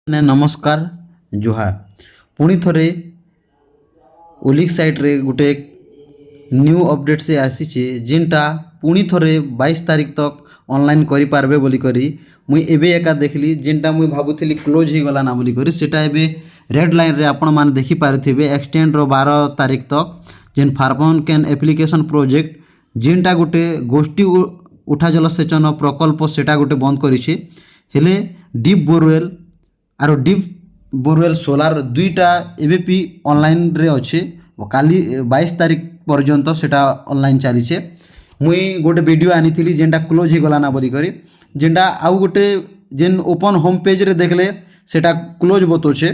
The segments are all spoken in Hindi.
ने नमस्कार जुहार पुणी थरे ओलिक साइट रे गोटे न्यू अपडेट से आसीचे जेनटा पुणी थरे 22 तारीख तक ऑनलाइन करि पारबे बोली करी मुई एबे एका देखली जेनटा मुई भाबुथिली क्लोज ही गला ना बोली करी सेटा एबे रेड लाइन रे आपण माने देखि पारथिबे एक्सटेंड रो 12 तारीख तक जेन फार्मन कैन एप्लिकेशन प्रोजेक्ट जेनटा गोटे गोष्ठी उठा जलसेचन प्रकल्प सेटा गोटे बंद करिছে हेले डीप बोरवेल आरो डीप बोरवेल सोलार दुईटा एबीपी ऑनलाइन रे अच्छे काली 22 तारीख पर्यंत सेटा ऑनलाइन चलीचे मुई गोटे वीडियो आनी जेनटा क्लोज ही गला ना बोली करी जेनटा आउ गोटे जेन ओपन होम पेज रे देखले सेटा क्लोज बतौछे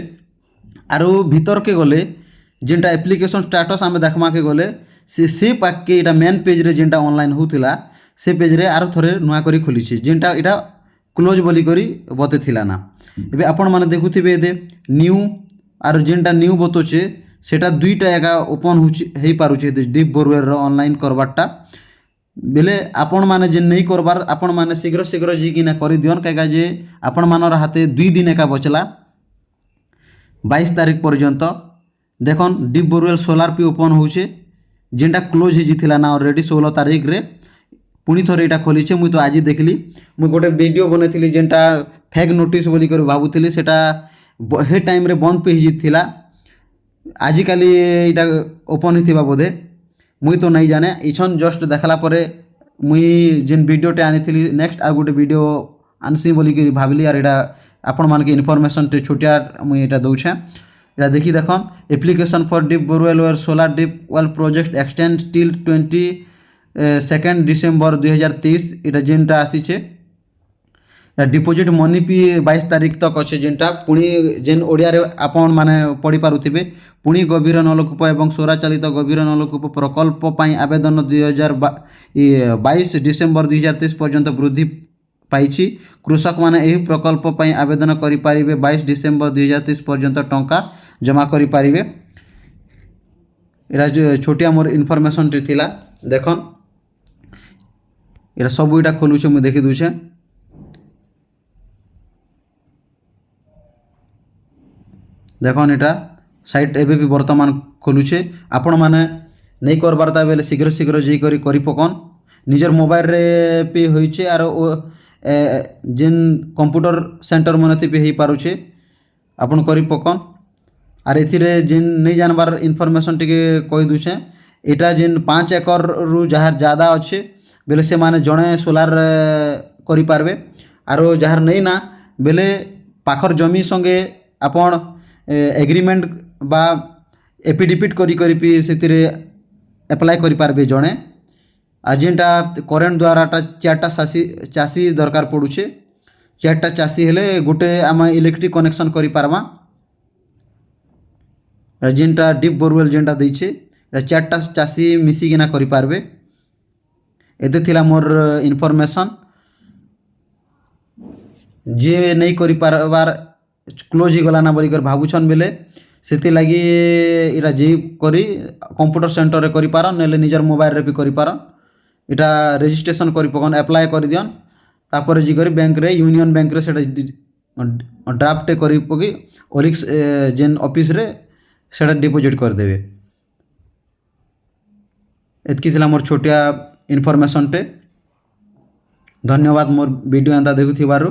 आरो भीतर के गले जेनटा एप्लिकेशन स्टेटस आमे देखमा के गले से पाक के इटा मेन पेज रे जेनटा ऑनलाइन होतिला से पेज रे आरो थोरे नुआ करी खोलिছে जेनटा इटा क्लोज बोली करी बते थिला ना एबे आपण माने देखुथिबे एदे न्यू आरो जेनटा न्यू बतौछे सेटा दुईटा एका ओपन हेई पारुछे डीप बोरवेल रो ऑनलाइन करबाटा बेले आपण माने जे नहीं करबार आपण माने शीघ्र शीघ्र जी कि ना करि दियन काका जे आपण मानर हाथे 2 दिन एका बचला 22 तारीख पर्यंत देखन deep borewell solar P open होछे जेनटा क्लोज ही जिथिला ना ऑलरेडी 16 तारीख रे पुणी थोड़े यहाँ खोली मुई तो आज देखली मुई गोटे वीडियो बनई जेनटा फेक नोटिस बोली कर भावुली सेटा हे टाइम रे बंद पे ही आजिकल यहाँ ओपन ही बोधे मुई तो नहीं जाने इछन जस्ट देखला परे मुई जेन वीडियोटे आनी नेक्स्ट आ गोटे वीडियो आनसी बोली भाविली आर एटा आपण मान के इनफॉरमेशन टे छोटिया मुई एटा दउछे एटा देखी देखन एप्लिकेशन फॉर डीप बोरवेल और solar deep well project extend till 2 December 2023 इटा जेनटा आसीचे डिपोजिट मनी पी 22 तारीख तक अच्छे जेनटा पुणी जेन ओडिया रे आपण माने पढ़ी पारुथिबे पुणी गभीर नलकूप एवं सौर चालित गभीर नलकूप प्रकल्प पाई आवेदन 2022 डिसेम्बर 2023 पर्यंत वृद्धि पाइछि कृषक माने एही प्रकल्प पाई आवेदन करि पारिबे 22 डिसेम्बर 2023 पर्यंत टंका जमा करि पारिबे एरा छोटिया मोर इनफॉरमेशन टे थिला देखन एरा सब इटा खोलुछे मुझे देखी दूचे देखन एटा साइट एबे भी वर्तमान खोलुछे आपण माने नहीं करबारता बेले शीघ्र शीघ्र जी करी पकन निजर मोबाइल रे पे होइछे आरो जेन कंप्यूटर सेंटर मनते पे हेई पारुछे आपण करी पकन आर एथिरे जेन नहीं जानबार इनफॉरमेशन टिके कहि दूचे एटा जेन 5 एकड़ रु जहार ज़्यादा अच्छे बेले से माने जड़े सोलार करि पारबे आरो जहार नहीं ना बेले पाखर जमी संगे आपण एग्रीमेंट बा एफिडेविट करी पी सेतिरे अप्लाई करि पारबे जड़े आ जेनटा करेंट द्वाराटा 4टा चासी दरकार पड़ुछे 4टा चासी हेले गोटे आम इलेक्ट्रिक कनेक्शन करि पारबा जेनटा डीप बोरवेल जेनटा देइछे 4टा चासी मिसिकिना करि पारबे एते थिला मोर इनफॉरमेशन जे नहीं करि पारबार क्लोज ही गला ना बोली कर भाबुछन बेले सेति लागी इरा जे करी कंप्यूटर सेंटर रे करि पारन नेले निजर मोबाइल रे भी करि पारन इटा रजिस्ट्रेशन करि पकन अप्लाई करि दियन तापर जी करी बैंक रे यूनियन बैंक रे सेटा ड्राफ्ट करि पकी ओलिक्स जेन ऑफिस रे सेटा डिपॉजिट कर देबे एतकी थिला मोर छोटिया इनफॉरमेशन टे धन्यवाद मोर वीडियो एंता देखुथिबारु।